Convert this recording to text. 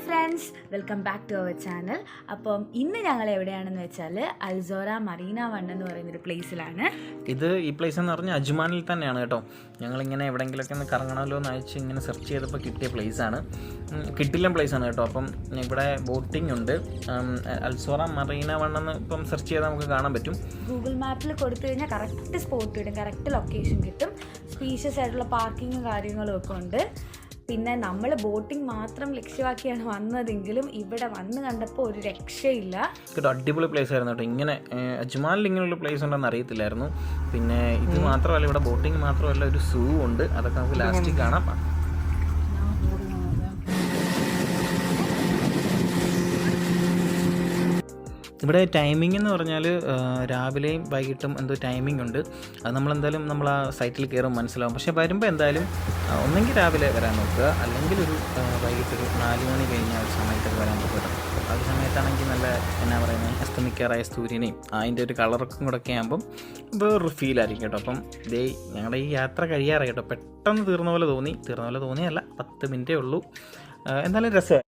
Friends, welcome back to our channel. അപ്പം ഇന്ന് ഞങ്ങൾ എവിടെയാണെന്ന് വെച്ചാൽ അൽസോറ മറീന വൺ എന്ന് പറയുന്നൊരു പ്ലേസിലാണ്. ഈ പ്ലേസ് എന്ന് പറഞ്ഞാൽ അജ്മാനിൽ തന്നെയാണ് കേട്ടോ. ഞങ്ങളിങ്ങനെ എവിടെയെങ്കിലുമൊക്കെ ഒന്ന് കറങ്ങണമല്ലോ എന്ന് അയച്ച് ഇങ്ങനെ സെർച്ച് ചെയ്തപ്പോൾ കിട്ടിയ പ്ലേസാണ്. കിട്ടില്ല പ്ലേസാണ് കേട്ടോ. അപ്പം ഇവിടെ ബോട്ടിംഗ് ഉണ്ട്. അൽസോറ മറീന വൺ എന്ന് ഇപ്പം സെർച്ച് ചെയ്താൽ നമുക്ക് കാണാൻ പറ്റും. ഗൂഗിൾ മാപ്പിൽ കൊടുത്തു കഴിഞ്ഞാൽ കറക്റ്റ് സ്പോട്ട് കിട്ടും, കറക്റ്റ് ലൊക്കേഷൻ കിട്ടും. സ്പീഷ്യസ് ആയിട്ടുള്ള പാർക്കിങ്ങും കാര്യങ്ങളും ഒക്കെ ഉണ്ട്. പിന്നെ നമ്മൾ ബോട്ടിംഗ് മാത്രം ലക്ഷ്യമാക്കിയാണ് വന്നതെങ്കിലും ഇവിടെ വന്ന് കണ്ടപ്പോൾ ഒരു രക്ഷയില്ല കേട്ടോ. അടിപൊളി പ്ലേസ് ആയിരുന്നു കേട്ടോ. ഇങ്ങനെ അജ്മാനിൽ ഇങ്ങനെയുള്ള പ്ലേസ് ഉണ്ടെന്ന് അറിയത്തില്ലായിരുന്നു. പിന്നെ ഇത് മാത്രമല്ല, ഇവിടെ ബോട്ടിംഗ് മാത്രമല്ല, ഒരു സൂ ഉണ്ട്. അതൊക്കെ നമുക്ക് ലാസ്റ്റ് കാണാം. ഇവിടെ ടൈമിംഗ് എന്ന് പറഞ്ഞാൽ രാവിലെയും വൈകിട്ടും എന്തോ ടൈമിംഗ് ഉണ്ട്. അത് നമ്മളെന്തായാലും നമ്മൾ ആ സൈറ്റിൽ കയറും മനസ്സിലാവും. പക്ഷേ വരുമ്പോൾ എന്തായാലും ഒന്നെങ്കിൽ രാവിലെ വരാൻ നോക്കുക, അല്ലെങ്കിൽ ഒരു വൈകിട്ടൊരു 4 മണി കഴിഞ്ഞ ഒരു സമയത്തൊക്കെ വരാൻ നോക്കുക. ആ ഒരു സമയത്താണെങ്കിൽ നല്ല എന്നാ പറയുന്നത്, അസ്തമിക്കാറായ സൂര്യനെയും അതിൻ്റെ ഒരു കളറൊക്കെ കൂടെ ഒക്കെ ആകുമ്പം വേറൊരു ഫീലായിരിക്കും കേട്ടോ. അപ്പം ഞങ്ങളുടെ ഈ യാത്ര കഴിയാറായി കേട്ടോ. പെട്ടെന്ന് തീർന്ന പോലെ തോന്നിയല്ല, 10 മിനിറ്റേ ഉള്ളൂ. എന്തായാലും രസമായി.